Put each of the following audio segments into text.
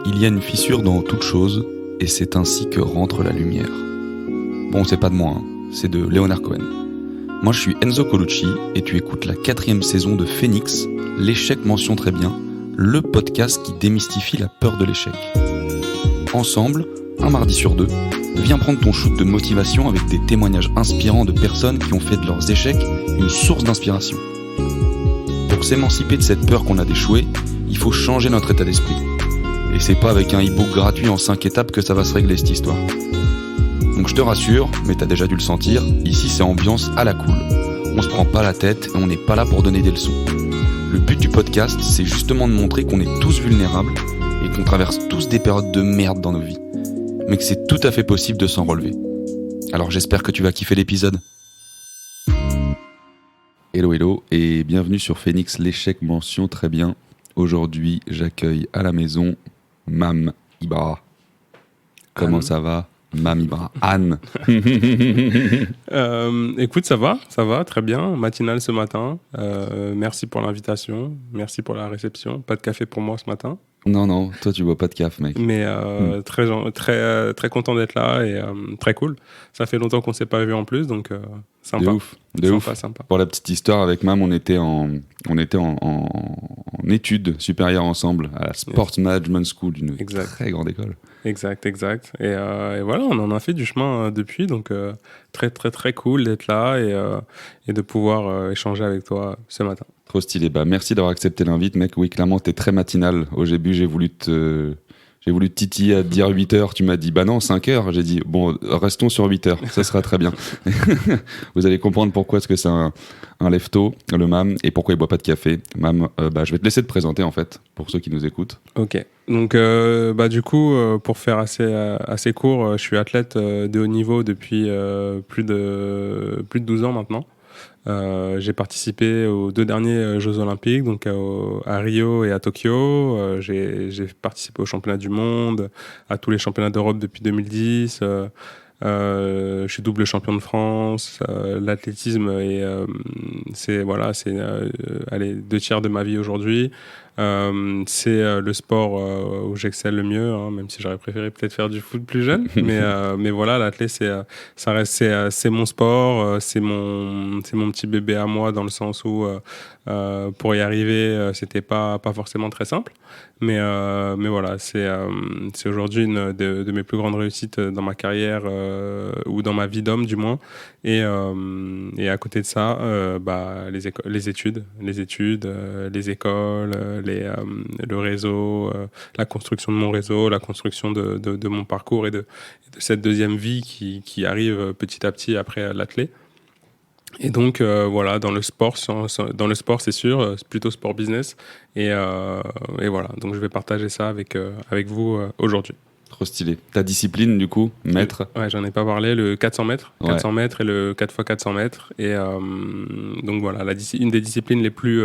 Il y a une fissure dans toute chose, et c'est ainsi que rentre la lumière. Bon, c'est pas de moi, c'est de Leonard Cohen. Moi, je suis Enzo Colucci, et tu écoutes la 4e saison de Phoenix, l'échec mention très bien, le podcast qui démystifie la peur de l'échec. Ensemble, un mardi sur 2, viens prendre ton shoot de motivation avec des témoignages inspirants de personnes qui ont fait de leurs échecs une source d'inspiration. Pour s'émanciper de cette peur qu'on a d'échouer, il faut changer notre état d'esprit. Et c'est pas avec un e-book gratuit en 5 étapes que ça va se régler cette histoire. Donc je te rassure, mais t'as déjà dû le sentir, ici c'est ambiance à la cool. On se prend pas la tête et on n'est pas là pour donner des leçons. Le but du podcast, c'est justement de montrer qu'on est tous vulnérables et qu'on traverse tous des périodes de merde dans nos vies. Mais que c'est tout à fait possible de s'en relever. Alors j'espère que tu vas kiffer l'épisode. Hello et bienvenue sur Phoenix, l'échec mention très bien. Aujourd'hui, j'accueille à la maison Mam Ibra. Comment ça va, Mam Ibra? Anne. Écoute, ça va, très bien. Matinale ce matin. Merci pour l'invitation, merci pour la réception. Pas de café pour moi ce matin. Non, toi tu bois pas de café, mec. Mais très content d'être là et très cool. Ça fait longtemps qu'on s'est pas vu en plus, donc sympa. De ouf. Sympa. Pour la petite histoire, avec Mam, on était en études supérieures ensemble à la Sports Management School d'une très grande école. Exact. Et voilà, on en a fait du chemin depuis, donc très cool d'être là et de pouvoir échanger avec toi ce matin. Trop stylé. Merci d'avoir accepté l'invite, mec. Oui, clairement, t'es très matinal. Au début, j'ai voulu te titiller à te dire 8h. Tu m'as dit, non, 5h. J'ai dit, bon, restons sur 8h. Ça sera très bien. Vous allez comprendre pourquoi est-ce que c'est un lève-tôt, le Mam, et pourquoi il boit pas de café. Mam, je vais te laisser te présenter, en fait, pour ceux qui nous écoutent. Ok. Donc, du coup, pour faire assez court, je suis athlète de haut niveau depuis plus de 12 ans maintenant. J'ai participé aux 2 derniers Jeux Olympiques, donc à Rio et à Tokyo. J'ai participé aux championnats du monde, à tous les championnats d'Europe depuis 2010. Je suis double champion de France. L'athlétisme c'est 2/3 de ma vie aujourd'hui. C'est le sport où j'excelle le mieux, même si j'aurais préféré peut-être faire du foot plus jeune. mais voilà, l'athlé, c'est mon sport, c'est mon petit bébé à moi, dans le sens où pour y arriver, c'était pas forcément très simple. Mais voilà, c'est aujourd'hui une de mes plus grandes réussites dans ma carrière ou dans ma vie d'homme, du moins. Et à côté de ça, les études, les écoles, le réseau, la construction de mon réseau, la construction de mon parcours et de cette deuxième vie qui arrive petit à petit après l'athlé. Et donc voilà, dans le sport c'est sûr, c'est plutôt sport business et voilà, donc je vais partager ça avec vous aujourd'hui. Trop stylé. Ta discipline, du coup, maître? Ouais, j'en ai pas parlé, le 400 mètres. 400 mètres et le 4x400 mètres. Et donc voilà, une des disciplines les plus,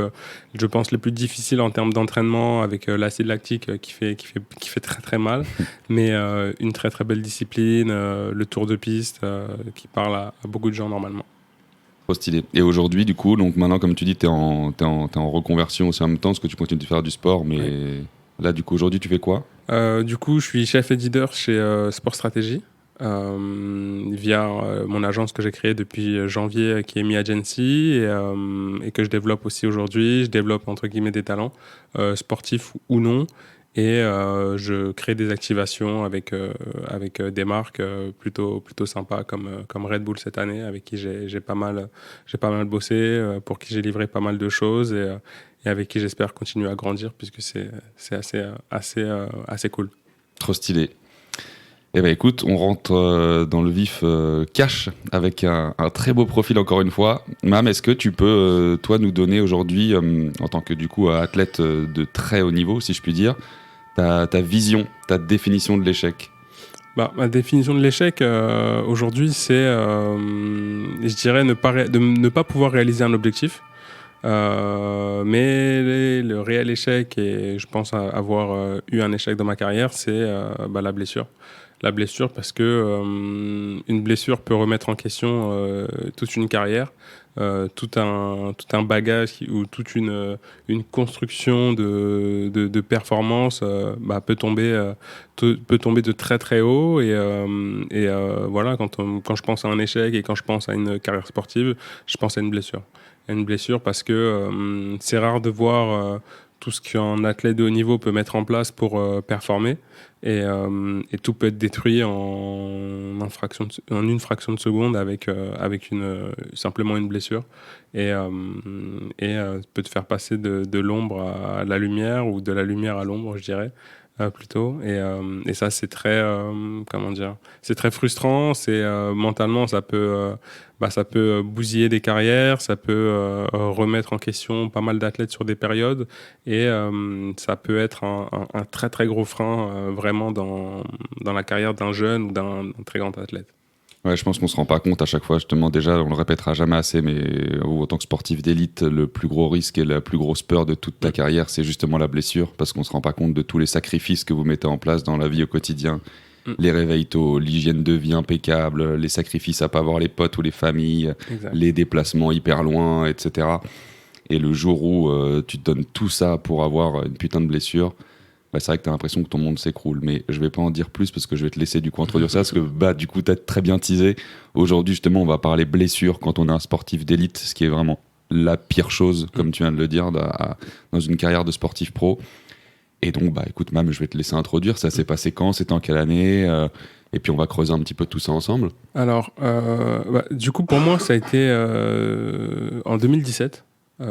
je pense, les plus difficiles en termes d'entraînement, avec l'acide lactique qui fait très très mal. Mais une très très belle discipline, le tour de piste qui parle à beaucoup de gens normalement. Trop stylé. Et aujourd'hui, du coup, donc maintenant, comme tu dis, t'es en reconversion aussi en même temps, parce que tu continues de faire du sport, mais là, du coup, aujourd'hui, tu fais quoi? Du coup, je suis chef éditeur chez Sport Stratégie, via mon agence que j'ai créée depuis janvier, qui est Mi Agency, et que je développe aussi aujourd'hui. Je développe, entre guillemets, des talents, sportifs ou non, et je crée des activations avec des marques plutôt sympas, comme Red Bull cette année, avec qui j'ai pas mal bossé, pour qui j'ai livré pas mal de choses, et avec qui j'espère continuer à grandir, puisque c'est assez cool. Trop stylé. Eh ben écoute, on rentre dans le vif cash, avec un très beau profil encore une fois. Mam, est-ce que tu peux, toi, nous donner aujourd'hui, en tant que du coup athlète de très haut niveau, si je puis dire, ta vision, ta définition de l'échec? Ma définition de l'échec aujourd'hui, c'est, je dirais, ne pas pouvoir réaliser un objectif. Mais le réel échec, et je pense avoir eu un échec dans ma carrière, c'est la blessure. La blessure, parce que une blessure peut remettre en question toute une carrière. tout un bagage ou toute une construction de performance peut tomber de très très haut. Voilà, quand je pense à un échec et quand je pense à une carrière sportive, je pense à une blessure. Une blessure parce que c'est rare de voir tout ce qu'un athlète de haut niveau peut mettre en place pour performer. Et tout peut être détruit en une fraction de seconde avec simplement une blessure. Peut te faire passer de l'ombre à la lumière ou de la lumière à l'ombre, je dirais. Plutôt et ça c'est très comment dire, c'est très frustrant, mentalement ça peut bousiller des carrières, ça peut remettre en question pas mal d'athlètes sur des périodes et ça peut être un très très gros frein vraiment dans la carrière d'un jeune ou d'un très grand athlète. Ouais, je pense qu'on se rend pas compte à chaque fois, justement, déjà, on le répétera jamais assez, mais en tant que sportif d'élite, le plus gros risque et la plus grosse peur de toute ta carrière, c'est justement la blessure, parce qu'on se rend pas compte de tous les sacrifices que vous mettez en place dans la vie au quotidien. Les réveils tôt, l'hygiène de vie impeccable, les sacrifices à pas voir les potes ou les familles, Exact. les déplacements hyper loin, etc. Et le jour où tu te donnes tout ça pour avoir une putain de blessure, bah, c'est vrai que tu as l'impression que ton monde s'écroule. Mais je vais pas en dire plus parce que je vais te laisser du coup introduire ça, parce que du coup, tu as très bien teasé. Aujourd'hui, justement, on va parler blessure quand on est un sportif d'élite, ce qui est vraiment la pire chose, comme tu viens de le dire, dans une carrière de sportif pro. Et donc, bah, écoute, Mam, je vais te laisser introduire. Ça s'est passé quand? C'était en quelle année? Et puis, on va creuser un petit peu tout ça ensemble. Alors, du coup, pour moi, ça a été en 2017,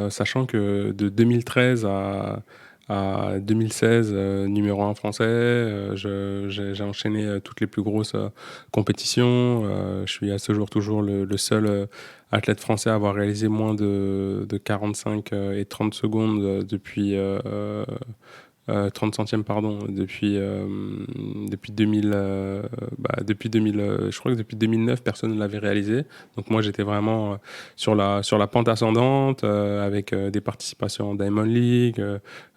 sachant que de 2013 à 2016, numéro 1 français, j'ai enchaîné toutes les plus grosses compétitions. Je suis à ce jour toujours le seul athlète français à avoir réalisé moins de 45 et 30 secondes depuis 30 centièmes, pardon, depuis 2000, depuis 2000, je crois que depuis 2009, personne ne l'avait réalisé. Donc moi, j'étais vraiment sur la pente ascendante, avec des participations en Diamond League,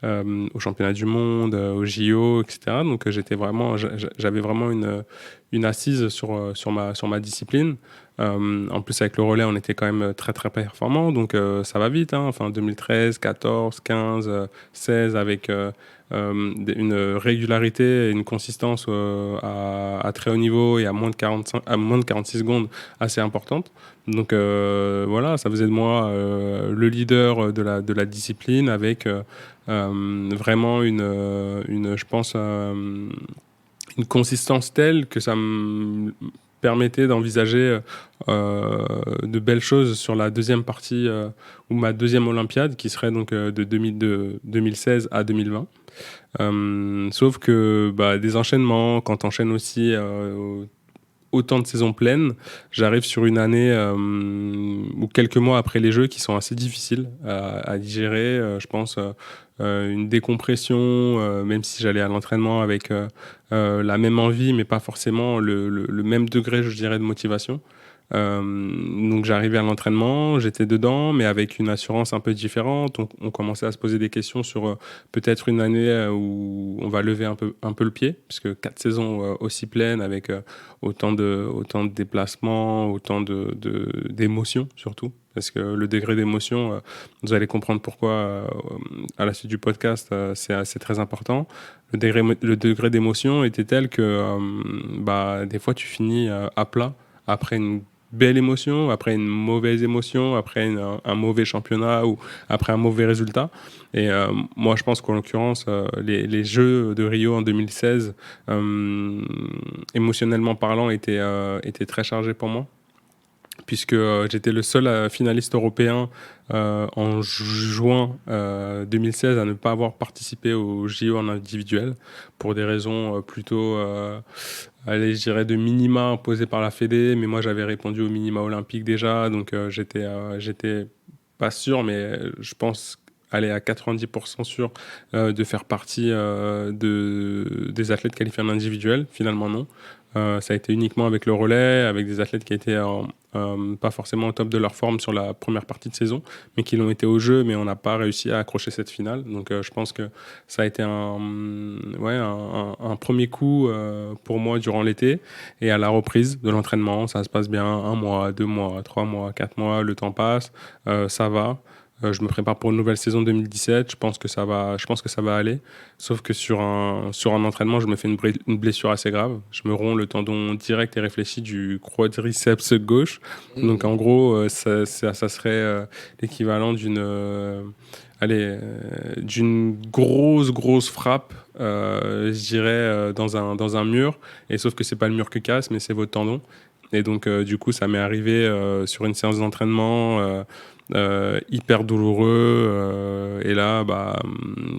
au championnat du monde, au JO, etc. Donc j'avais vraiment une assise sur ma discipline. En plus, avec le relais, on était quand même très très performant, donc ça va vite, hein. Enfin, 2013, 14, 15, 16, avec une régularité et une consistance à très haut niveau et à moins de 46 secondes assez importante. Donc voilà, ça faisait de moi le leader de la discipline avec vraiment je pense, une consistance telle que ça me permettait d'envisager de belles choses sur la deuxième partie ou ma deuxième Olympiade qui serait donc de 2016 à 2020. Sauf que des enchaînements, quand t'enchaînes aussi autant de saisons pleines, j'arrive sur une année ou quelques mois après les Jeux qui sont assez difficiles à digérer. Je pense une décompression, même si j'allais à l'entraînement avec la même envie, mais pas forcément le même degré, je dirais, de motivation. Donc j'arrivais à l'entraînement, j'étais dedans, mais avec une assurance un peu différente. On commençait à se poser des questions sur peut-être une année où on va lever un peu le pied, puisque 4 saisons aussi pleines avec autant de déplacements, autant d'émotions surtout. Parce que le degré d'émotion, vous allez comprendre pourquoi à la suite du podcast, c'est très important. Le degré d'émotion était tel que des fois tu finis à plat après une belle émotion, après une mauvaise émotion, après un mauvais championnat ou après un mauvais résultat. Et moi, je pense qu'en l'occurrence, les Jeux de Rio en 2016, émotionnellement parlant, étaient très chargés pour moi, puisque j'étais le seul finaliste européen en juin 2016 à ne pas avoir participé au JO en individuel, pour des raisons plutôt, allez, je dirais, de minima imposés par la Fédé, mais moi j'avais répondu au minima olympique déjà, donc j'étais pas sûr, mais je pense aller à 90% sûr de faire partie des athlètes qualifiés en individuel. Finalement, non. Ça a été uniquement avec le relais, avec des athlètes qui étaient pas forcément au top de leur forme sur la première partie de saison, mais qui l'ont été au jeu, mais on n'a pas réussi à accrocher cette finale. Donc je pense que ça a été un premier coup pour moi durant l'été. Et à la reprise de l'entraînement, ça se passe bien, 1 mois, 2 mois, 3 mois, 4 mois, le temps passe, ça va. Je me prépare pour une nouvelle saison 2017. Je pense que ça va aller. Sauf que sur un entraînement, je me fais une blessure assez grave. Je me romps le tendon direct et réfléchi du quadriceps gauche. Donc en gros, ça serait l'équivalent d'une grosse frappe, je dirais, dans un mur. Et sauf que c'est pas le mur qui casse, mais c'est votre tendon. Et donc, du coup, ça m'est arrivé sur une séance d'entraînement hyper douloureux. Et là,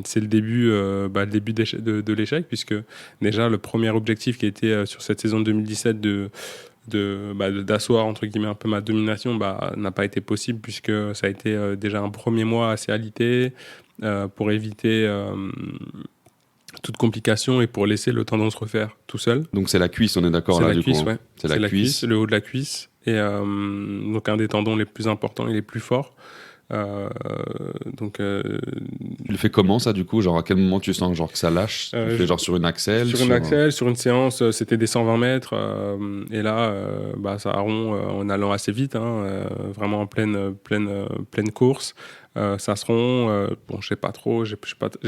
c'est le début de l'échec, puisque déjà, le premier objectif qui était sur cette saison 2017 d'asseoir entre guillemets un peu ma domination n'a pas été possible, puisque ça a été déjà un premier mois assez alité pour éviter toute complication et pour laisser le tendon se refaire tout seul. Donc c'est la cuisse, on est d'accord là, du coup. Ouais. C'est la cuisse, le haut de la cuisse, et donc un des tendons les plus importants et les plus forts. Tu le fais comment ça, du coup, genre à quel moment tu sens genre que ça lâche? Tu le fais genre sur une axelle? Sur une séance, c'était des 120 mètres, et là ça rompt en allant assez vite, vraiment en pleine course. Ça se rompt, bon, je sais pas trop, j'ai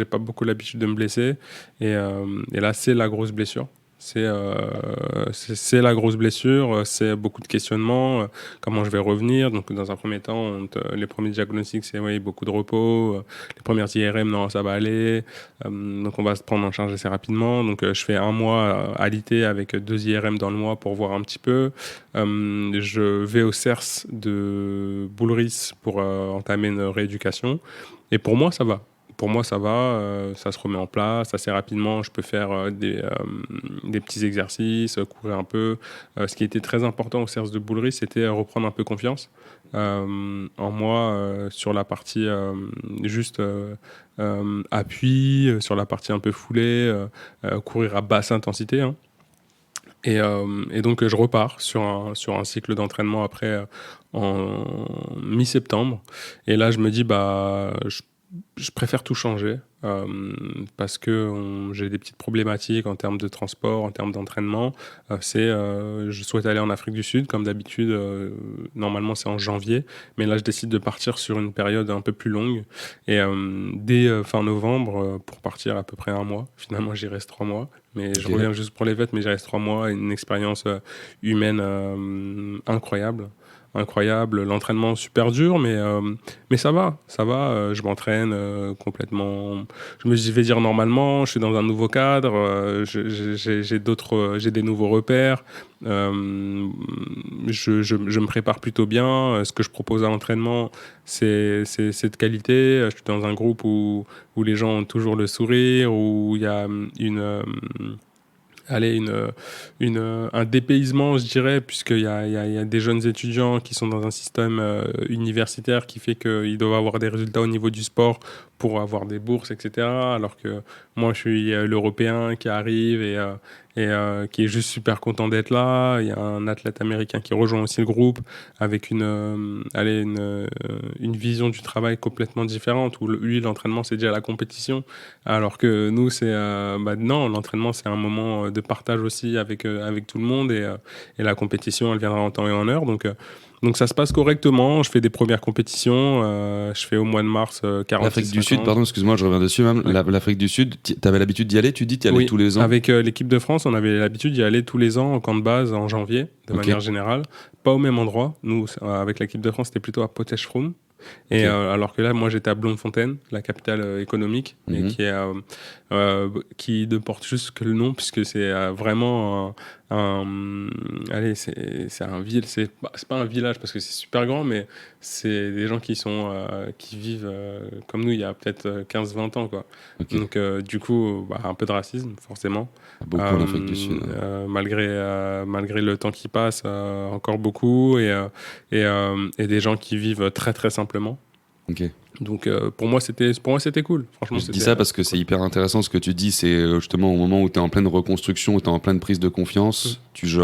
pas beaucoup l'habitude de me blesser, et là c'est la grosse blessure. C'est la grosse blessure, c'est beaucoup de questionnements, comment je vais revenir. Donc dans un premier temps, les premiers diagnostics, c'est beaucoup de repos, les premières IRM, non, ça va aller, donc on va se prendre en charge assez rapidement. Donc je fais 1 mois alité avec 2 IRM dans le mois pour voir un petit peu. Je vais au CERS de Boulris pour entamer une rééducation, et pour moi ça va. Ça se remet en place assez rapidement. Je peux faire des petits exercices, courir un peu. Ce qui était très important au CERS de Boulris, c'était reprendre un peu confiance en moi sur la partie juste appui, sur la partie un peu foulée, courir à basse intensité. Et donc je repars sur un cycle d'entraînement après en mi-septembre. Et là, je me dis, je préfère tout changer parce que j'ai des petites problématiques en termes de transport, en termes d'entraînement. Je souhaite aller en Afrique du Sud, comme d'habitude. Normalement, c'est en janvier. Mais là, je décide de partir sur une période un peu plus longue. Et dès fin novembre, pour partir à peu près 1 mois. Finalement, j'y reste 3 mois. Mais je reviens juste pour les fêtes, mais j'y reste 3 mois. Une expérience humaine incroyable. L'entraînement super dur, mais ça va, je m'entraîne complètement, je vais dire normalement, je suis dans un nouveau cadre, j'ai des nouveaux repères, je me prépare plutôt bien, ce que je propose à l'entraînement, c'est de qualité, je suis dans un groupe où les gens ont toujours le sourire, où il y a un dépaysement, je dirais, puisqu'il y a des jeunes étudiants qui sont dans un système universitaire qui fait qu'ils doivent avoir des résultats au niveau du sport pour avoir des bourses, etc. Alors que moi, je suis l'Européen qui arrive et qui est juste super content d'être là. Il y a un athlète américain qui rejoint aussi le groupe avec une vision du travail complètement différente, où lui, l'entraînement, c'est déjà la compétition, alors que nous, non, l'entraînement, c'est un moment de partage aussi avec tout le monde, et la compétition, elle viendra en temps et en heure. Donc ça se passe correctement. Je fais des premières compétitions. Je fais au mois de mars 46. L'Afrique du Sud, pardon, excuse-moi, je reviens dessus même. Ouais. L'Afrique du Sud, tu avais l'habitude d'y aller? Tu dis que tu y allais tous les ans? Avec l'équipe de France, on avait l'habitude d'y aller tous les ans en camp de base en janvier, de manière générale. Pas au même endroit. Nous, avec l'équipe de France, c'était plutôt à Potechfstroom. Et alors que là, moi, j'étais à Bloemfontein, la capitale économique, mais qui ne porte juste que le nom, puisque c'est vraiment c'est un ville, c'est pas un village parce que c'est super grand, mais c'est des gens qui vivent comme nous il y a peut-être 15-20 ans, quoi. Donc du coup, un peu de racisme, forcément. Beaucoup en Afrique du Sud. Malgré le temps qui passe, encore beaucoup, et des gens qui vivent très très simplement. Ok. Donc pour moi c'était cool. Franchement, Je dis ça parce que c'est hyper intéressant ce que tu dis. C'est justement au moment où tu es en pleine reconstruction, où tu es en pleine prise de confiance, tu veux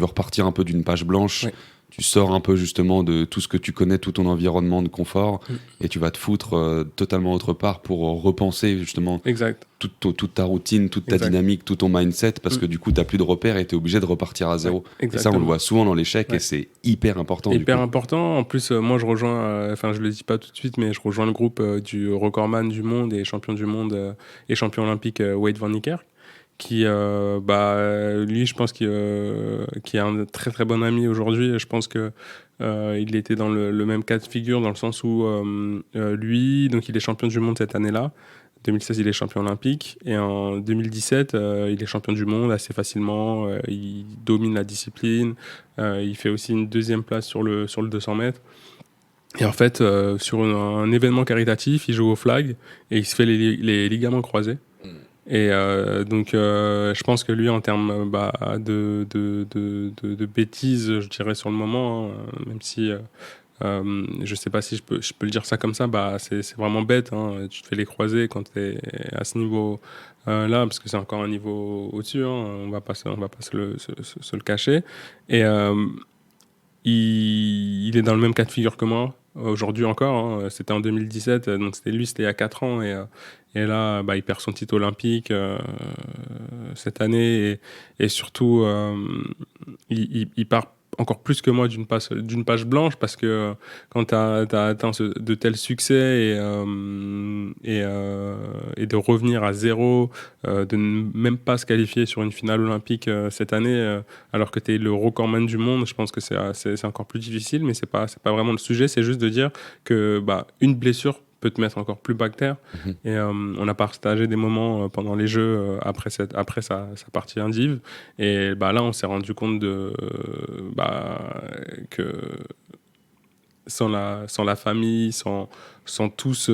repartir un peu d'une page blanche. Ouais. Tu sors un peu justement de tout ce que tu connais, tout ton environnement de confort, et tu vas te foutre totalement autre part pour repenser justement Exact. toute ta routine, toute ta dynamique, tout ton mindset, parce que du coup, tu n'as plus de repères et tu es obligé de repartir à zéro. Ouais, et ça, on le voit souvent dans l'échec et c'est hyper important. Hyper important. En plus, moi, je rejoins, je le dis pas tout de suite, mais je rejoins le groupe du recordman du monde et champion du monde et champion olympique Wade Van Niekerk, qui, lui, je pense qui est un très très bon ami aujourd'hui. Je pense que il était dans le même cas de figure, dans le sens où lui, donc il est champion du monde cette année-là. 2016, il est champion olympique. Et en 2017, il est champion du monde assez facilement. Il domine la discipline. Il fait aussi une deuxième place sur le 200 mètres. Et en fait, sur un événement caritatif, il joue au flag et il se fait les ligaments croisés. Et donc, je pense que lui, en termes de bêtises, je dirais sur le moment, même si je sais pas si je peux le dire ça comme ça, c'est vraiment bête. Hein. Tu te fais les croisés quand tu es à ce niveau là, parce que c'est encore un niveau au-dessus. Hein. On va pas se le cacher. Et il est dans le même cas de figure que moi. Aujourd'hui encore, hein. C'était en 2017, donc c'était il y a 4 ans. Et là, il perd son titre olympique cette année. Et surtout, il part encore plus que moi d'une page blanche, parce que quand tu as atteint de tels succès et de revenir à zéro, de ne même pas se qualifier sur une finale olympique cette année, alors que tu es le recordman du monde, je pense que c'est encore plus difficile, mais c'est pas vraiment le sujet. C'est juste de dire que une blessure peut te mettre encore plus bas que terre. Et on a partagé des moments pendant les Jeux après sa partie indive. Et là, on s'est rendu compte que sans la famille, sans tous,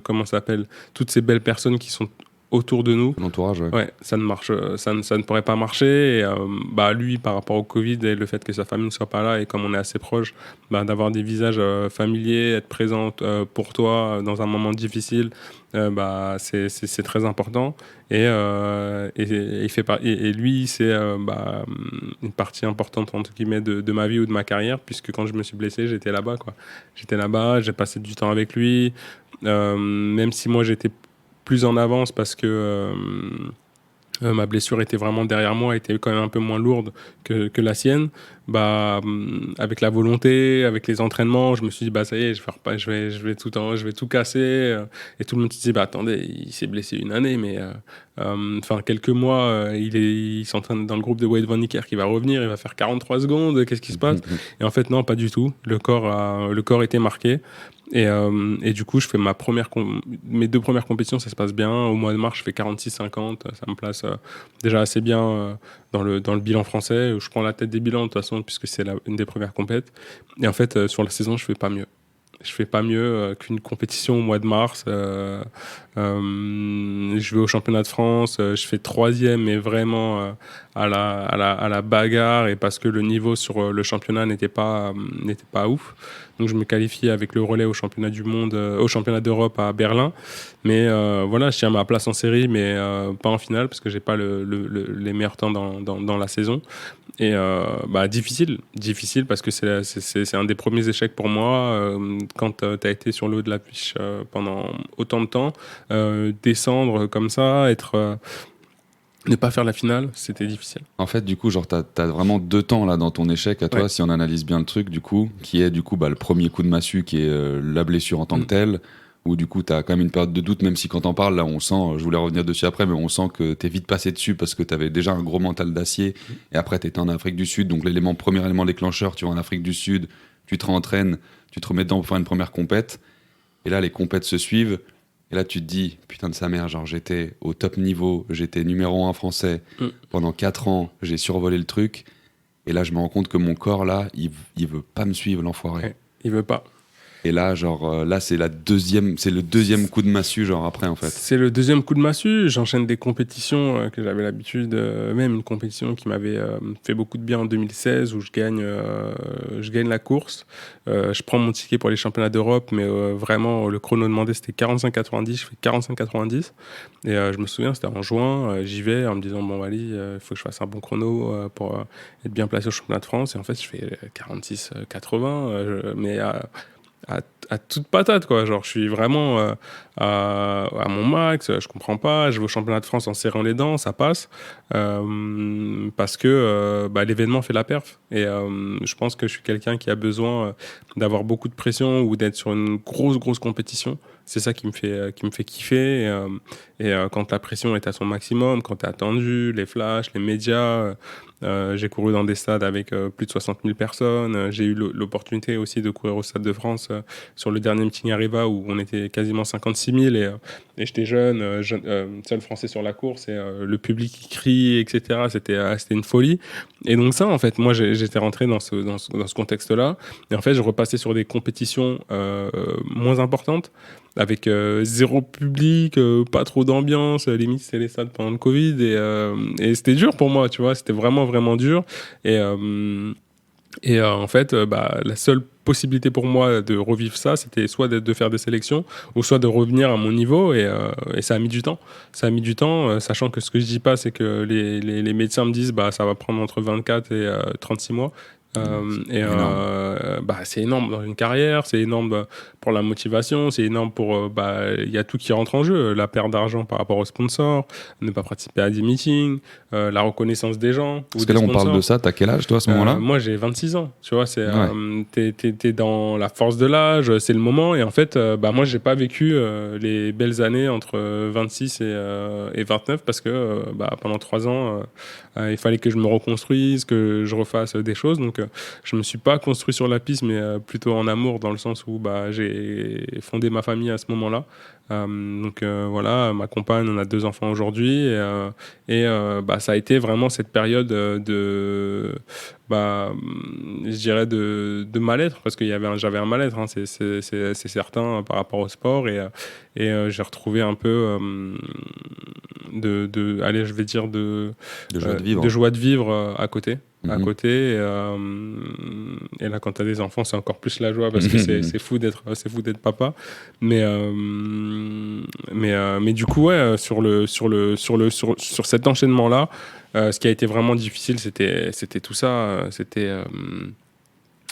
comment ça s'appelle, toutes ces belles personnes qui sont autour de nous, l'entourage, ouais, ça ne pourrait pas marcher. Et lui, par rapport au Covid et le fait que sa famille ne soit pas là, et comme on est assez proche, d'avoir des visages familiers, être présent pour toi dans un moment difficile, c'est très important. Et lui, c'est une partie importante entre guillemets de ma vie ou de ma carrière, puisque quand je me suis blessé, j'étais là-bas, quoi. J'étais là-bas, j'ai passé du temps avec lui, même si moi j'étais plus en avance parce que ma blessure était vraiment derrière moi, était quand même un peu moins lourde que la sienne. Avec la volonté, avec les entraînements, je me suis dit ça y est, je vais tout casser. Et tout le monde se dit attendez, il s'est blessé une année, mais quelques mois, il s'entraîne dans le groupe de Wade Van Niekerk, qui va revenir, il va faire 43 secondes. Qu'est-ce qui se passe? Et en fait non, pas du tout. Le corps était marqué. Et du coup, je fais mes 2 premières compétitions, ça se passe bien. Au mois de mars, je fais 46-50. Ça me place déjà assez bien dans le bilan français. Je prends la tête des bilans de toute façon, puisque c'est une des premières compètes. Et en fait, sur la saison, je fais pas mieux. Je fais pas mieux qu'une compétition au mois de mars. Je vais au championnat de France, je fais 3e, mais vraiment à la bagarre, et parce que le niveau sur le championnat n'était pas ouf. Donc je me qualifie avec le relais au championnat du monde, au championnat d'Europe à Berlin. Mais voilà, je tiens ma place en série, mais pas en finale, parce que j'ai pas les meilleurs temps dans la saison. Et difficile parce que c'est un des premiers échecs pour moi. Quand tu as été sur le haut de la fiche pendant autant de temps, descendre comme ça, ne pas faire la finale, c'était difficile. En fait, du coup, t'as vraiment 2 temps là dans ton échec à toi, ouais. Si on analyse bien le truc, du coup, qui est du coup le premier coup de massue, qui est la blessure en tant que telle, où du coup, t'as quand même une période de doute, même si quand t'en parles, là, on sent, je voulais revenir dessus après, mais on sent que t'es vite passé dessus parce que t'avais déjà un gros mental d'acier, et après t'étais en Afrique du Sud, donc premier élément déclencheur, tu vas en Afrique du Sud, tu te réentraînes, tu te remets dedans pour faire une première compète, et là, les compètes se suivent. Et là, tu te dis, putain de sa mère, genre j'étais au top niveau, j'étais numéro 1 français. Pendant 4 ans, j'ai survolé le truc. Et là, je me rends compte que mon corps, là, il veut pas me suivre, l'enfoiré. Ouais, il veut pas. Et là, genre, là, c'est le deuxième coup de massue, genre après, en fait. C'est le deuxième coup de massue. J'enchaîne des compétitions que j'avais l'habitude, même une compétition qui m'avait fait beaucoup de bien en 2016 où je gagne la course. Je prends mon ticket pour les championnats d'Europe, mais vraiment, le chrono demandé c'était 45,90. Je fais 45,90. Et je me souviens, c'était en juin. J'y vais en me disant, bon, allez, il faut que je fasse un bon chrono pour être bien placé au championnat de France. Et en fait, je fais 46,80. Mais à toute patate, quoi. Genre, je suis vraiment à mon max, je comprends pas. Je vais au championnat de France en serrant les dents, ça passe. Parce que l'événement fait la perf. Et je pense que je suis quelqu'un qui a besoin d'avoir beaucoup de pression ou d'être sur une grosse compétition. C'est ça qui me fait kiffer. Quand la pression est à son maximum, quand tu es attendu, les flashs, les médias. J'ai couru dans des stades avec plus de 60 000 personnes. J'ai eu l'opportunité aussi de courir au Stade de France sur le dernier meeting Arriva où on était quasiment 56 000 et j'étais jeune, seul français sur la course et le public qui crie, etc. C'était une folie. Et donc ça, en fait, moi j'étais rentré dans ce contexte-là et en fait je repassais sur des compétitions moins importantes avec zéro public, pas trop d'ambiance, limite c'était les stades pendant le Covid et c'était dur pour moi, tu vois, c'était vraiment dur en fait la seule possibilité pour moi de revivre ça, c'était soit de faire des sélections ou soit de revenir à mon niveau et ça a mis du temps. Ça a mis du temps, sachant que ce que je dis pas, c'est que les médecins me disent ça va prendre entre 24 et 36 mois. C'est énorme dans une carrière, c'est énorme pour la motivation, c'est énorme pour il y a tout qui rentre en jeu, la perte d'argent par rapport aux sponsors, ne pas participer à des meetings, la reconnaissance des gens. Parce que là on parle de ça, t'as quel âge toi à ce moment-là? Moi j'ai 26 ans, tu vois, t'es dans la force de l'âge, c'est le moment et en fait moi j'ai pas vécu les belles années entre 26 et 29 parce que pendant 3 ans il fallait que je me reconstruise, que je refasse des choses. Donc, je me suis pas construit sur la piste, mais plutôt en amour, dans le sens où j'ai fondé ma famille à ce moment-là. Voilà, ma compagne, on a 2 enfants aujourd'hui. Ça a été vraiment cette période je dirais de mal-être, parce que j'avais un mal-être, hein, c'est certain, par rapport au sport. J'ai retrouvé un peu allez, je vais dire de joie de vivre à côté. À côté et là quand t'as des enfants c'est encore plus la joie parce que c'est fou d'être papa mais du coup ouais sur cet enchaînement là ce qui a été vraiment difficile c'était tout ça c'était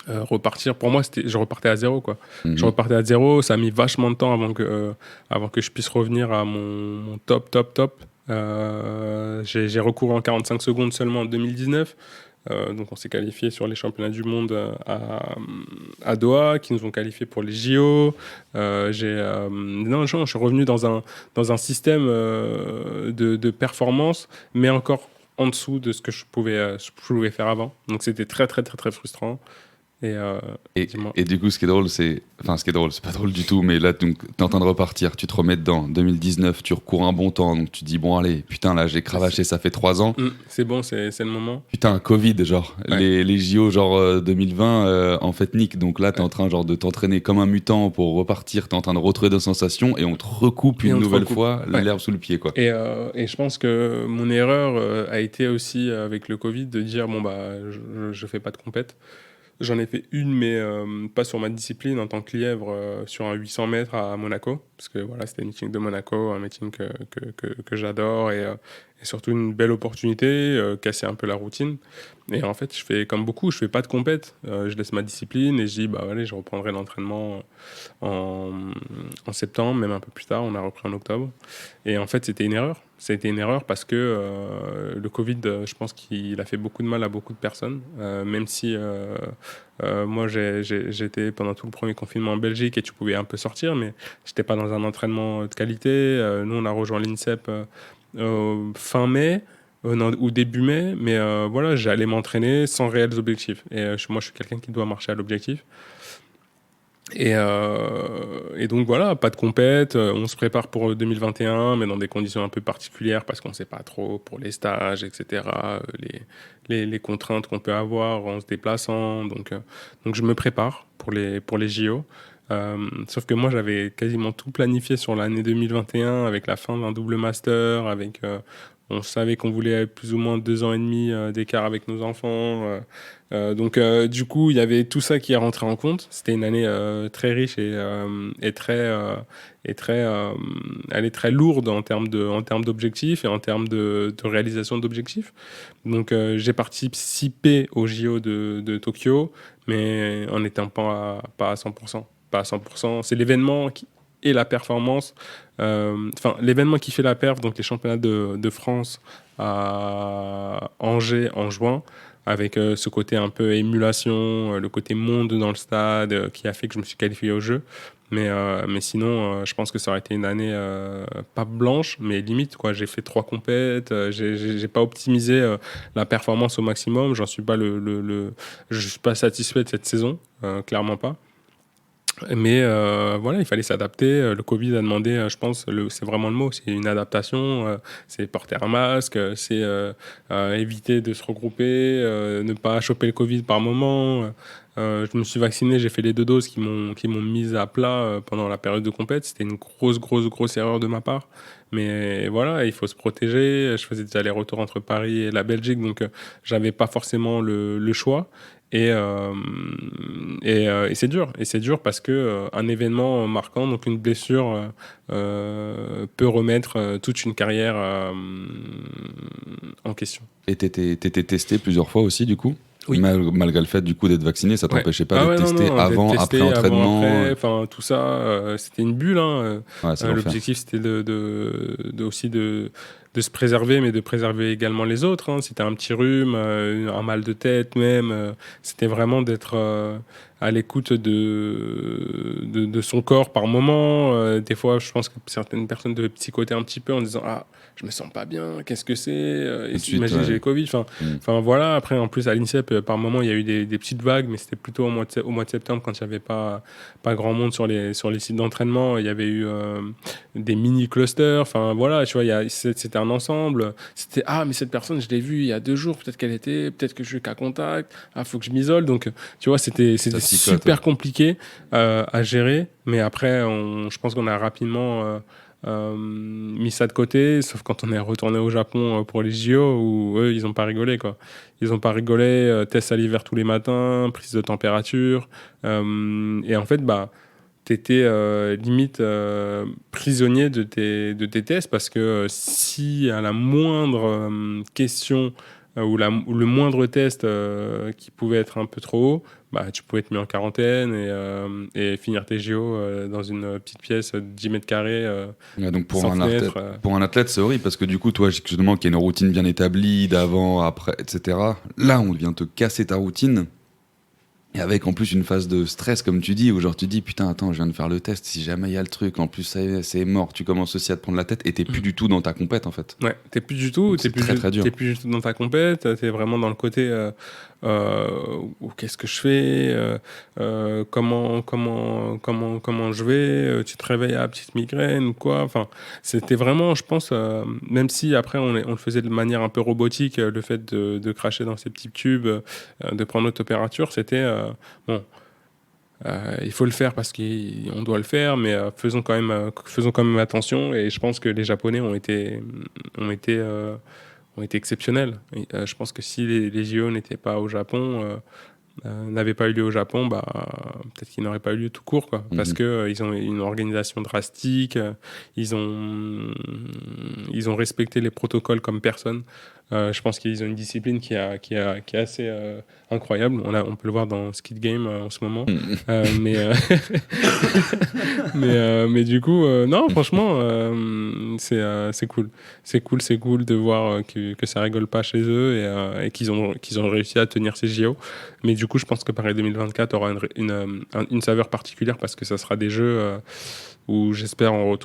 repartir pour moi je repartais à zéro quoi. Je repartais à zéro, ça a mis vachement de temps avant que je puisse revenir à mon top. J'ai recouru en 45 secondes seulement en 2019. Donc on s'est qualifié sur les championnats du monde à Doha, qui nous ont qualifiés pour les JO. Je suis revenu dans un système de performance, mais encore en dessous de ce que je pouvais faire avant. Donc c'était très frustrant. Et du coup, ce qui est drôle, c'est pas drôle du tout, mais là, donc, t'es en train de repartir, tu te remets dedans. 2019, tu recours un bon temps, donc tu dis, bon, allez, putain, là, j'ai cravaché, ça fait 3 ans. C'est bon, c'est le moment. Putain, Covid, genre, ouais. les JO, genre 2020, en fait, nique. Donc là, t'es en train, genre, de t'entraîner comme un mutant pour repartir, t'es en train de retrouver des sensations et on te recoupe une nouvelle fois l'herbe sous le pied, quoi. Et je pense que mon erreur a été aussi, avec le Covid, de dire, je fais pas de compète. J'en ai fait une, mais pas sur ma discipline en tant que lièvre, sur un 800 mètres à Monaco. Parce que voilà, c'était un meeting de Monaco, un meeting que j'adore et surtout une belle opportunité, casser un peu la routine. Et en fait, je fais comme beaucoup, je fais pas de compète. Je laisse ma discipline et je dis, allez, je reprendrai l'entraînement en septembre, même un peu plus tard. On a repris en octobre. Et en fait, c'était une erreur. C'était une erreur parce que le Covid, je pense qu'il a fait beaucoup de mal à beaucoup de personnes. Même si moi, j'étais pendant tout le premier confinement en Belgique et tu pouvais un peu sortir, mais j'étais pas dans un entraînement de qualité. Nous, on a rejoint l'INSEP fin mai. Ou début mai, mais voilà, j'allais m'entraîner sans réels objectifs. Et moi, je suis quelqu'un qui doit marcher à l'objectif. Et donc voilà, pas de compète, on se prépare pour 2021, mais dans des conditions un peu particulières parce qu'on ne sait pas trop pour les stages, etc., les contraintes qu'on peut avoir en se déplaçant. Donc je me prépare pour les JO. Sauf que moi, j'avais quasiment tout planifié sur l'année 2021 avec la fin d'un double master, on savait qu'on voulait plus ou moins 2 ans et demi d'écart avec nos enfants. Donc, du coup, il y avait tout ça qui est rentré en compte. C'était une année très riche et très, elle est très lourde en termes d'objectifs et en termes de réalisation d'objectifs. Donc, j'ai participé au JO de Tokyo, mais en n'étant pas à 100%. Pas à 100%. C'est l'événement et la performance. Enfin, l'événement qui fait la perf, donc les championnats de France à Angers en juin, avec ce côté un peu émulation, le côté monde dans le stade, qui a fait que je me suis qualifié au jeu. Mais sinon, je pense que ça aurait été une année pas blanche, mais limite, quoi. J'ai fait 3 compètes, j'ai pas optimisé la performance au maximum. Je suis pas satisfait de cette saison, clairement pas. Mais voilà, il fallait s'adapter. Le Covid a demandé, je pense, c'est vraiment le mot, c'est une adaptation. C'est porter un masque, c'est éviter de se regrouper, ne pas choper le Covid par moment. Je me suis vacciné, j'ai fait les 2 doses qui m'ont mise à plat pendant la période de compète. C'était une grosse erreur de ma part. Mais voilà, il faut se protéger. Je faisais des allers-retours entre Paris et la Belgique, donc j'avais pas forcément le choix. Et c'est dur. Et c'est dur parce que un événement marquant, donc une blessure, peut remettre toute une carrière en question. Et t'étais testé plusieurs fois aussi, du coup? Oui. Malgré le fait, du coup, d'être vacciné, ça t'empêchait pas d'être testé non, avant, d'être testé après entraînement? enfin, tout ça, c'était une bulle. Hein. Ouais, c'est l'enfer. L'objectif, c'était aussi de se préserver, mais de préserver également les autres. Hein. C'était un petit rhume, un mal de tête même. C'était vraiment d'être à l'écoute de son corps par moment. Des fois, je pense que certaines personnes devaient psychoter un petit peu en disant « Ah, je me sens pas bien, qu'est-ce que c'est ?» Et imagine, j'ai le Covid. Enfin, voilà. Après, en plus, à l'INSEP, par moment, il y a eu des petites vagues, mais c'était plutôt au mois de septembre, quand il n'y avait pas grand monde sur les sites d'entraînement. Il y avait eu des mini-clusters. Enfin, voilà, tu vois, c'était un ensemble. C'était « Ah, mais cette personne, je l'ai vue il y a 2 jours, peut-être que je suis cas contact. Ah, faut que je m'isole. » Donc, tu vois, c'était super compliqué à gérer. Mais après, je pense qu'on a rapidement mis ça de côté, sauf quand on est retourné au Japon pour les JO, où eux, ils n'ont pas rigolé, quoi. Ils n'ont pas rigolé, test salivaire tous les matins, prise de température. Et en fait, t'étais limite prisonnier de tes tests, parce que si à la moindre question ou le moindre test qui pouvait être un peu trop haut, tu pouvais être mis en quarantaine et finir tes JO dans une petite pièce de 10 mètres carrés. Ouais, donc pour un athlète, c'est horrible, parce que du coup, toi, justement, qui a une routine bien établie d'avant, après, etc., là, on vient te casser ta routine. Et avec en plus une phase de stress, comme tu dis, où genre tu dis putain, attends, je viens de faire le test, si jamais il y a le truc, en plus c'est mort, tu commences aussi à te prendre la tête et t'es plus du tout dans ta compète en fait. Ouais, t'es plus du tout du tout dans ta compète, t'es vraiment dans le côté qu'est-ce que je fais, comment je vais, tu te réveilles à la petite migraine ou quoi. Enfin, c'était vraiment, je pense, même si après on le faisait de manière un peu robotique, le fait de cracher dans ces petits tubes, de prendre notre température, c'était bon. Il faut le faire parce qu'on doit le faire, mais faisons quand même attention. Et je pense que les Japonais ont été exceptionnels. Et, je pense que si les JO n'étaient pas au Japon, n'avaient pas eu lieu au Japon, peut-être qu'ils n'auraient pas eu lieu tout court, quoi. Parce que ils ont une organisation drastique, ils ont respecté les protocoles comme personne. Je pense qu'ils ont une discipline qui est assez incroyable. On peut le voir dans Skid Game en ce moment. Mais du coup, non, franchement, c'est cool. C'est cool de voir que ça rigole pas chez eux et qu'ils ont réussi à tenir ces JO. Mais du coup, je pense que Paris 2024 aura une saveur particulière, parce que ça sera des jeux où j'espère on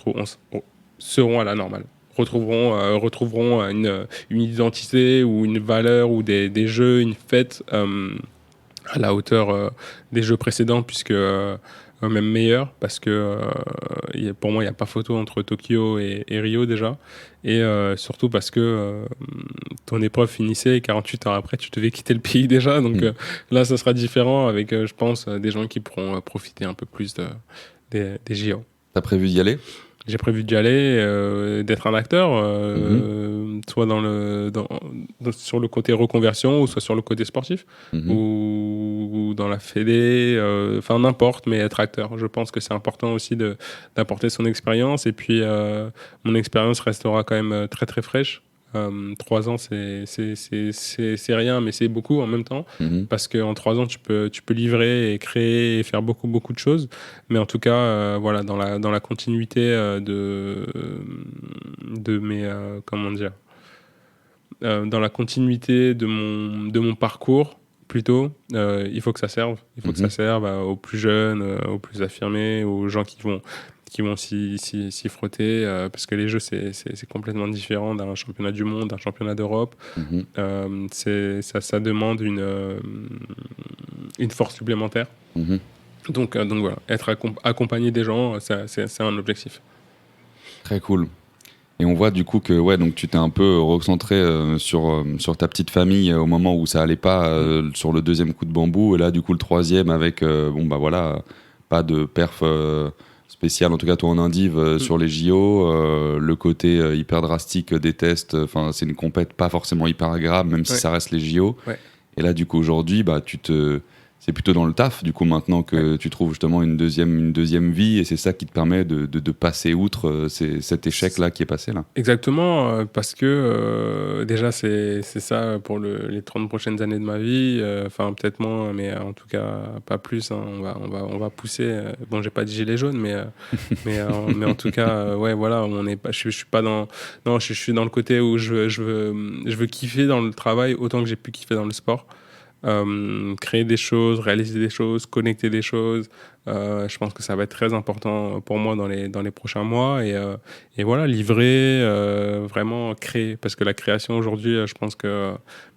seront à la normale. Retrouveront une identité ou une valeur ou des jeux, une fête à la hauteur des jeux précédents, puisque même meilleur, parce que pour moi, il n'y a pas photo entre Tokyo et Rio déjà. Et surtout parce que ton épreuve finissait et 48 heures après, tu devais quitter le pays déjà. Donc là, ça sera différent avec, je pense, des gens qui pourront profiter un peu plus des JO. T'as prévu d'y aller? J'ai prévu d'y aller, d'être un acteur, soit sur le côté reconversion, ou soit sur le côté sportif, ou dans la fédé, enfin n'importe, mais être acteur. Je pense que c'est important aussi d'apporter son expérience, et puis mon expérience restera quand même très très fraîche. 3 ans, c'est rien, mais c'est beaucoup en même temps, parce qu'en 3 ans, tu peux livrer et créer et faire beaucoup, beaucoup de choses. Mais en tout cas, voilà, dans la continuité de mes, comment dire, dans la continuité de mon parcours, plutôt, il faut que ça serve. Il faut que ça serve aux plus jeunes, aux plus affirmés, aux gens qui vont s'y frotter, parce que les jeux, c'est complètement différent d'un championnat du monde, d'un championnat d'Europe. Ça demande une force supplémentaire. Donc voilà, être accompagné des gens, c'est un objectif. Très cool. Et on voit du coup que ouais, donc tu t'es un peu recentré sur ta petite famille au moment où ça allait pas sur le deuxième coup de bambou, et là du coup le troisième avec voilà, pas de perf spécial, en tout cas toi en indiv sur les JO, le côté hyper drastique des tests, enfin c'est une compète pas forcément hyper agréable même si ça reste les JO. Et là du coup aujourd'hui c'est plutôt dans le taf, du coup, maintenant que tu trouves justement une deuxième vie, et c'est ça qui te permet de passer outre cet échec-là qui est passé là. Exactement, parce que déjà, c'est ça pour les 30 prochaines années de ma vie. Enfin, peut-être moins, mais en tout cas, pas plus. Hein. On va pousser. Bon, j'ai pas dit gilet jaune, mais en tout cas, ouais, voilà, je suis pas dans. Non, je suis dans le côté où je veux kiffer dans le travail autant que j'ai pu kiffer dans le sport. Créer des choses, réaliser des choses, connecter des choses. Je pense que ça va être très important pour moi dans les prochains mois. Et voilà, livrer, vraiment créer. Parce que la création aujourd'hui, je pense que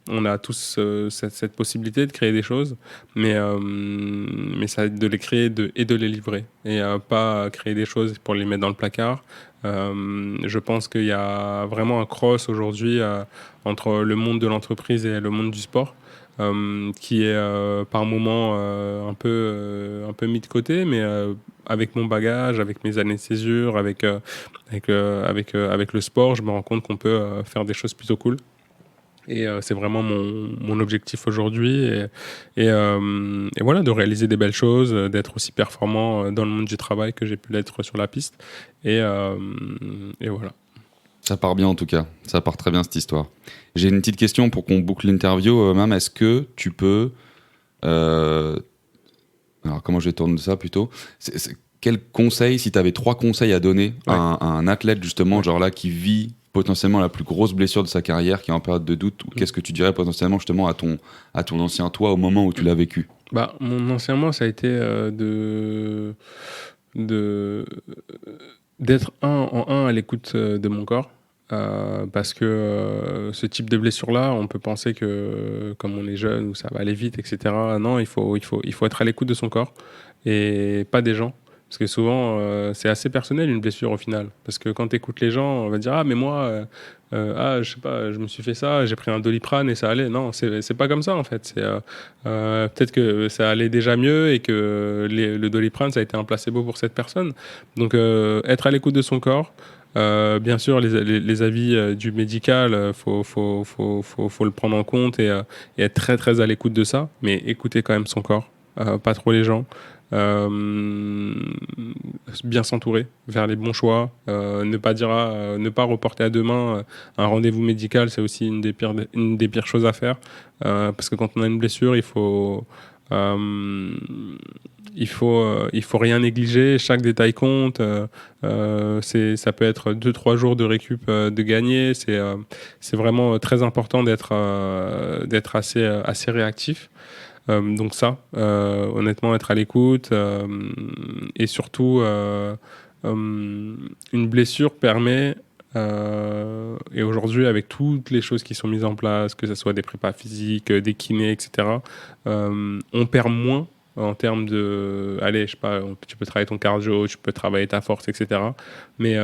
on a tous cette possibilité de créer des choses, mais ça va être de les créer et de les livrer. Et pas créer des choses pour les mettre dans le placard. Je pense qu'il y a vraiment un cross aujourd'hui entre le monde de l'entreprise et le monde du sport. Qui est par moments un peu mis de côté, mais avec mon bagage, avec mes années de césure, avec le sport, je me rends compte qu'on peut faire des choses plutôt cool. Et c'est vraiment mon objectif aujourd'hui. Et voilà, de réaliser des belles choses, d'être aussi performant dans le monde du travail que j'ai pu l'être sur la piste. Et voilà. Ça part bien en tout cas, ça part très bien cette histoire. J'ai une petite question pour qu'on boucle l'interview. Mam, est-ce que tu peux... alors comment je vais tourner ça plutôt, quel conseil, si tu avais 3 conseils à donner à un athlète justement, genre là qui vit potentiellement la plus grosse blessure de sa carrière, qui est en période de doute, qu'est-ce que tu dirais potentiellement justement à ton ancien toi au moment où tu l'as vécu? Mon ancien moi, ça a été d'être en un à l'écoute de mon corps. Parce que ce type de blessure-là, on peut penser que comme on est jeune ou ça va aller vite, etc. Non, il faut être à l'écoute de son corps et pas des gens. Parce que souvent, c'est assez personnel une blessure au final. Parce que quand tu écoutes les gens, on va dire: ah, mais moi, je sais pas, je me suis fait ça, j'ai pris un Doliprane et ça allait. Non, c'est pas comme ça en fait. Peut-être que ça allait déjà mieux et que le Doliprane, ça a été un placebo pour cette personne. Donc, être à l'écoute de son corps. Bien sûr, les avis du médical, faut le prendre en compte et être très très à l'écoute de ça, mais écouter quand même son corps, pas trop les gens, bien s'entourer, faire les bons choix, ne pas reporter à demain un rendez-vous médical, c'est aussi une des pires choses à faire, parce que quand on a une blessure, il faut rien négliger, chaque détail compte. Ça peut être 2-3 jours de récup de gagner. C'est vraiment très important d'être assez réactif. Donc ça, honnêtement, être à l'écoute et surtout, une blessure permet, et aujourd'hui avec toutes les choses qui sont mises en place, que ce soit des prépas physiques, des kinés, etc., on perd moins en termes de, allez, je sais pas, tu peux travailler ton cardio, tu peux travailler ta force, etc. Mais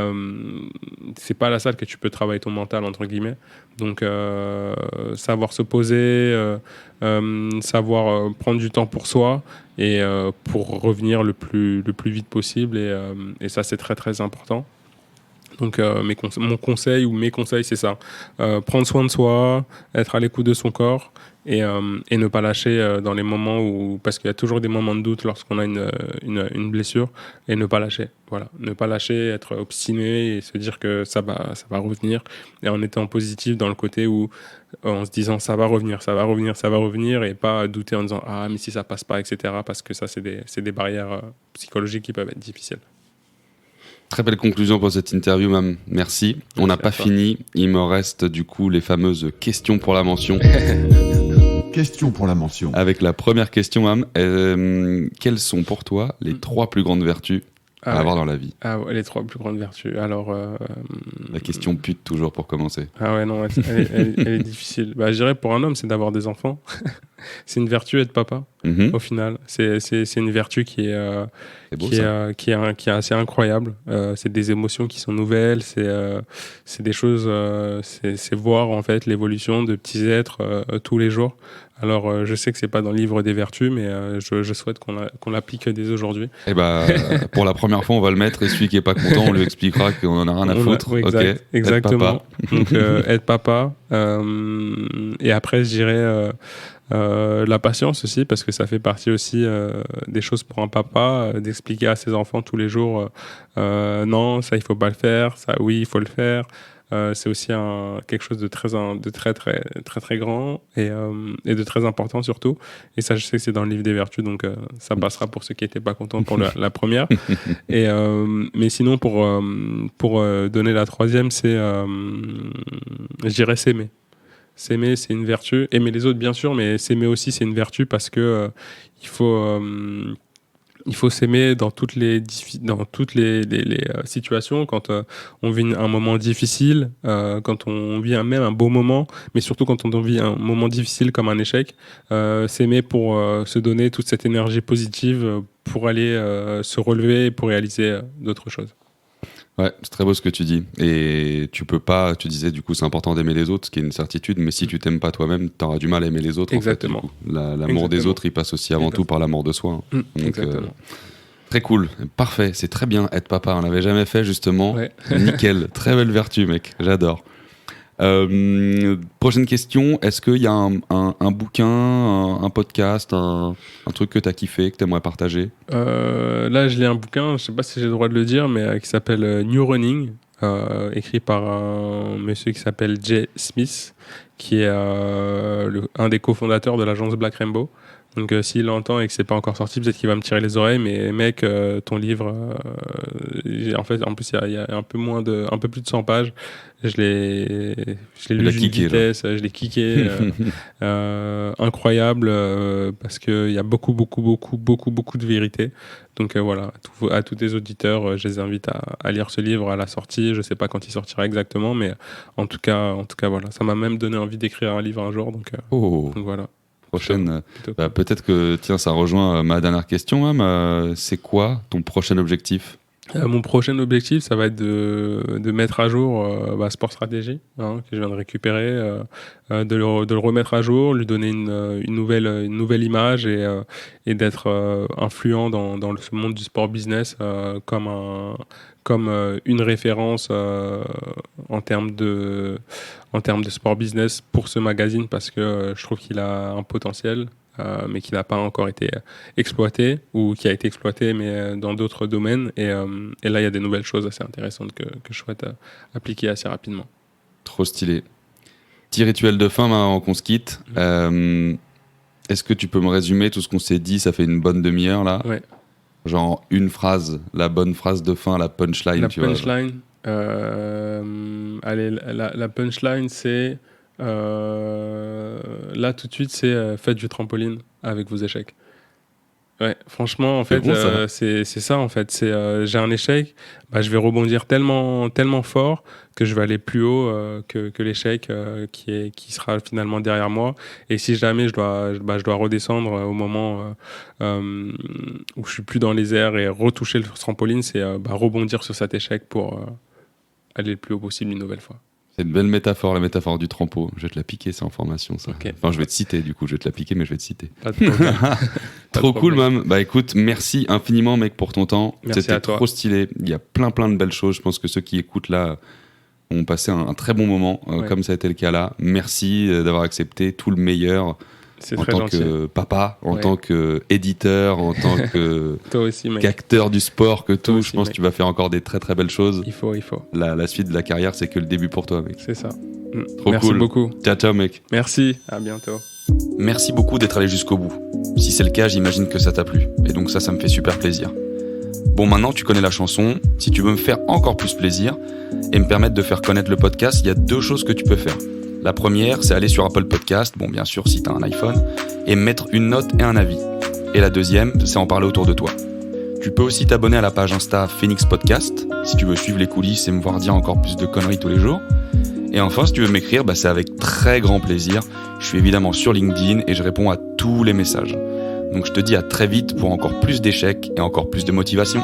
c'est pas à la salle que tu peux travailler ton mental, entre guillemets. Donc, savoir se poser, savoir prendre du temps pour soi et pour revenir le plus vite possible. Et ça, c'est très, très important. Donc, mon conseil ou mes conseils, c'est ça. Prendre soin de soi, être à l'écoute de son corps et ne pas lâcher dans les moments où... Parce qu'il y a toujours des moments de doute lorsqu'on a une blessure et ne pas lâcher. Voilà. Ne pas lâcher, être obstiné et se dire que ça va revenir. Et en étant positif dans le côté où, en se disant ça va revenir, ça va revenir, ça va revenir et pas douter en disant ah, mais si ça passe pas, etc. Parce que ça, c'est des barrières psychologiques qui peuvent être difficiles. Très belle conclusion pour cette interview, Mam. Merci. On n'a pas fini. Il me reste du coup les fameuses questions pour la mention. Questions pour la mention. Avec la première question, Mam. Quelles sont pour toi les 3 plus grandes vertus à avoir dans la vie? Ah ouais, les 3 plus grandes vertus. Alors, la question pute toujours pour commencer. Ah ouais, non, elle est difficile. Bah, je dirais pour un homme, c'est d'avoir des enfants. C'est une vertu être papa, au final. C'est une vertu qui est, beau, qui est assez incroyable. C'est des émotions qui sont nouvelles, c'est des choses, c'est voir en fait l'évolution de petits êtres tous les jours. Alors, je sais que c'est pas dans le livre des vertus, mais je souhaite qu'on l'applique dès aujourd'hui. Et pour la première fois, on va le mettre, et celui qui est pas content, on lui expliquera qu'on en a rien à foutre. Exactement. Donc, être papa. Et après, je dirais la patience aussi, parce que ça fait partie aussi des choses pour un papa, d'expliquer à ses enfants tous les jours non, ça il faut pas le faire, ça oui il faut le faire. C'est aussi quelque chose de très grand et de très important surtout. Et ça, je sais que c'est dans le livre des vertus, donc ça passera pour ceux qui n'étaient pas contents pour la première. Mais sinon, pour donner la troisième, c'est, je dirais, s'aimer. S'aimer, c'est une vertu. Aimer les autres, bien sûr, mais s'aimer aussi, c'est une vertu parce que il faut s'aimer dans toutes les situations. Quand on vit un moment difficile, quand on vit même un beau moment, mais surtout quand on vit un moment difficile comme un échec, s'aimer pour se donner toute cette énergie positive pour aller se relever et pour réaliser d'autres choses. Ouais, c'est très beau ce que tu dis. Et tu peux pas, tu disais du coup c'est important d'aimer les autres, ce qui est une certitude, mais si tu t'aimes pas toi-même, t'auras du mal à aimer les autres. Exactement. En fait, du coup. L'amour des autres, il passe aussi avant tout par l'amour de soi. Donc, exactement. Très cool, parfait, c'est très bien être papa. On l'avait jamais fait justement. Ouais. Nickel, très belle vertu, mec, j'adore. Prochaine question, est-ce qu'il y a un bouquin, un podcast, un truc que tu as kiffé, que tu aimerais partager? Là, je lis un bouquin, je sais pas si j'ai le droit de le dire, mais qui s'appelle New Running, écrit par un monsieur qui s'appelle Jay Smith, qui est un des cofondateurs de l'agence Black Rainbow. Donc s'il l'entend et que c'est pas encore sorti, peut-être qu'il va me tirer les oreilles, mais mec, ton livre, en plus il y a un peu plus de 100 pages. Je l'ai lu d'une vitesse, je l'ai kické, incroyable, parce qu'il y a beaucoup de vérité. Donc voilà, à tous les auditeurs, je les invite à lire ce livre à la sortie. Je sais pas quand il sortira exactement, mais en tout cas voilà, ça m'a même donné envie d'écrire un livre un jour. Donc voilà. Prochaine, peut-être que ça rejoint ma dernière question. C'est quoi ton prochain objectif? Mon prochain objectif, ça va être de mettre à jour Sport Stratégie, que je viens de récupérer, de le remettre à jour, lui donner une nouvelle image et d'être influent dans ce monde du sport business comme une référence en termes de sport business pour ce magazine, parce que je trouve qu'il a un potentiel, mais qui n'a pas encore été exploité, ou qui a été exploité mais dans d'autres domaines, et là il y a des nouvelles choses assez intéressantes que je souhaite appliquer assez rapidement. Trop stylé. Petit rituel de fin avant qu'on se quitte. Est-ce que tu peux me résumer tout ce qu'on s'est dit? Ça fait une bonne demi-heure là. Ouais. Genre une phrase, la bonne phrase de fin, la punchline. La punchline, allez, la punchline, c'est là tout de suite, c'est faites du trampoline avec vos échecs. Ouais, franchement, en fait, bon, ça. c'est ça, en fait. J'ai un échec, je vais rebondir tellement, tellement fort que je vais aller plus haut que l'échec qui sera finalement derrière moi. Et si jamais je dois redescendre au moment où je suis plus dans les airs et retoucher le trampoline, c'est rebondir sur cet échec pour aller le plus haut possible une nouvelle fois. C'est une belle métaphore, la métaphore du trampo. Je vais te la piquer, c'est en formation, ça. Okay. Enfin, je vais te citer, du coup. Je vais te la piquer, mais je vais te citer. Pas de problème. Trop cool, Mam. Bah écoute, merci infiniment, mec, pour ton temps. Merci C'était à toi. trop stylé. Il y a plein de belles choses. Je pense que ceux qui écoutent là ont passé un très bon moment, comme ça a été le cas là. Merci d'avoir accepté tout le meilleur. C'est en très tant gentil. que papa, en tant qu'éditeur, en tant Toi aussi, mec. qu'acteur du sport, que tout. aussi, Je pense mec. que tu vas faire encore des très belles choses. Il faut. La suite de la carrière, c'est que le début pour toi, mec. C'est ça. Trop Merci cool. beaucoup. Ciao, mec. Merci. À bientôt. Merci beaucoup d'être allé jusqu'au bout. Si c'est le cas, j'imagine que ça t'a plu. Et donc ça me fait super plaisir. Bon, maintenant tu connais la chanson. Si tu veux me faire encore plus plaisir et me permettre de faire connaître le podcast, il y a 2 choses que tu peux faire. La première, c'est aller sur Apple Podcast, bon bien sûr si t'as un iPhone, et mettre une note et un avis. Et la deuxième, c'est en parler autour de toi. Tu peux aussi t'abonner à la page Insta Phoenix Podcast, si tu veux suivre les coulisses et me voir dire encore plus de conneries tous les jours. Et enfin, si tu veux m'écrire, c'est avec très grand plaisir. Je suis évidemment sur LinkedIn et je réponds à tous les messages. Donc je te dis à très vite pour encore plus d'échecs et encore plus de motivation.